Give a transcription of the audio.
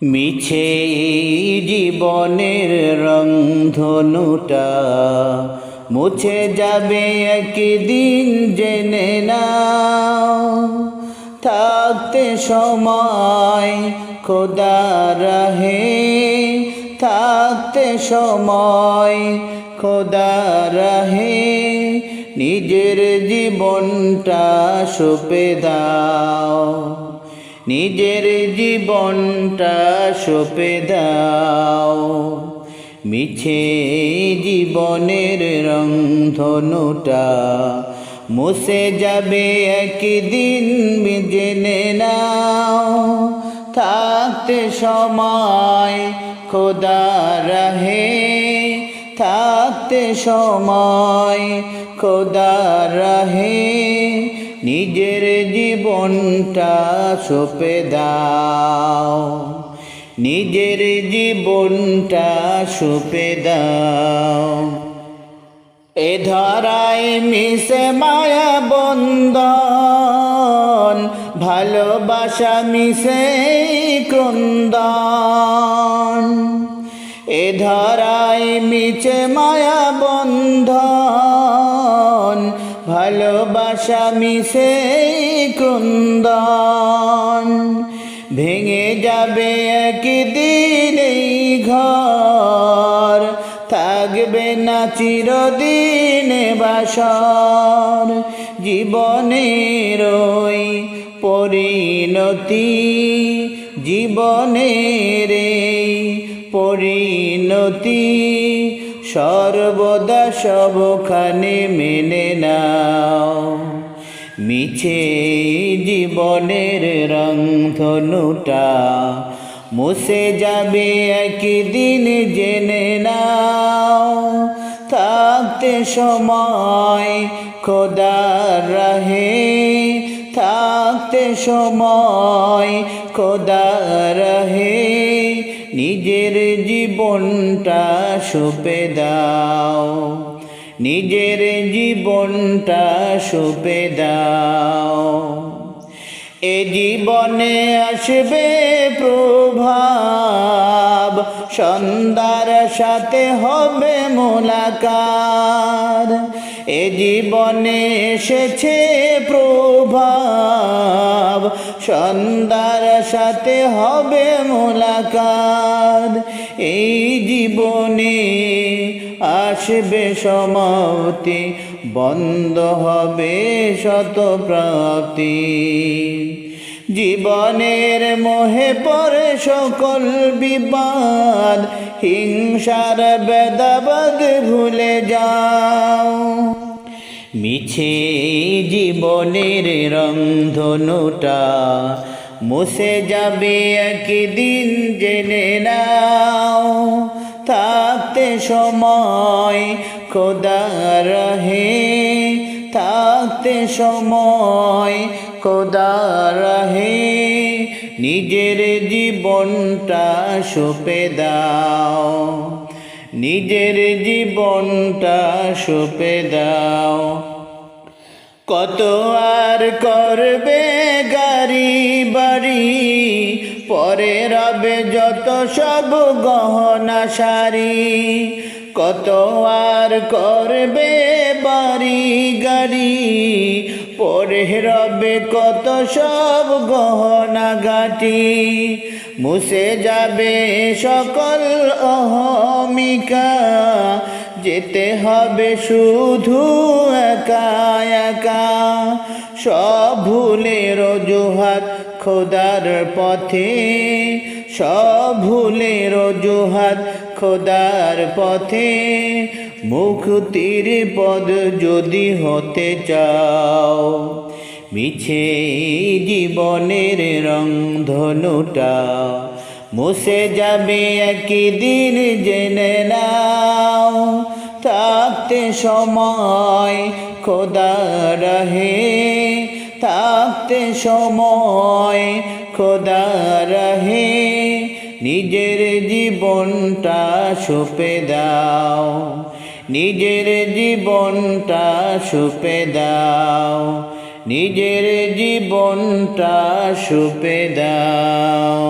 মিছে জীবনের রংধনুটা মুছে যাবে একদিন জেনে নাও। থাকতে সময় খোদা রাহে, থাকতে সময় খোদা রাহে, নিজের জীবনটা সঁপে দাও, নিজের জীবনটা সঁপে দাও। মিছে জীবনের রংধনুটা মুছে যাবে একদিন জেনে নাও। থাকতে সময় খোদা রাহে, থাকতে সময় খোদা রাহে, নিজের জীবনটা সঁপে দাও, নিজের জীবনটা সঁপে দাও। এ ধরায় মিশে মায়া বন্ধন, ভালোবাসা মিশে ক্রন্দন। এ ধরায় মিশে মায়া বন্ধন, ভালোবাসা মিশে ক্রন্দন। ভেঙে যাবে একদিন এই ঘর, থাকবে না চিরদিন বাসর। জীবনের ওই পরিণতি, জীবনের এই পরিণতি, সর্বদা সবখানে মেনে নাও। মিছে জীবনের রংধনুটা মুছে যাবে একদিন জেনে নাও। থাকতে সময় খোদা রাহে, থাকতে সময় খোদা রাহে, নিজের জীবনটা সঁপে দাও, নিজের জীবনটা সঁপে দাও। এ জীবনে আসবে প্রভাব, সন্ধ্যার সাথে হবে মোলাকাত। এ জীবনে এসেছে প্রভাব, সন্ধ্যার সাথে হবে মোলাকাত। এই জীবনে আসবে সমাপ্তি, বন্ধ হবে শত প্রাপ্তি। জীবনের মোহে পড়ে সকল বিবাদ, হিংসার ভেদাভেদ ভুলে যাও। মিছে জীবনের রংধনুটা মুছে যাবে একদিন জেনে নাও। থাকতে সময় খোদা রাহে, থাকতে সময় খোদা রাহে, নিজের জীবনটা সঁপে দাও, নিজের জীবনটা সঁপে দাও। কত আর করবে গাড়ি বাড়ি, পরে রবে যত সব গহনা শাড়ি। কত আর করবে বাড়ি গাড়ি, পরে রবে কত সব গহনা গাটি। মুছে যাবে সকল অহমিকা, যেতে হবে শুধু একা একা। সব ভুলের অজুহাত খোদার পথে, সব ভুলের অজুহাত খোদার পথে। মুক্তির পদ যদি হতে চাও, মিছে জীবনের রংধনুটা মুছে যাবে একদিন জেনে নাও। থাকতে সময় খোদা রাহে, থাকতে সময় খোদা রাহে, নিজের জীবনটা সঁপে দাও, নিজের জীবনটা সঁপে দাও, নিজের জীবনটা সঁপে দাও।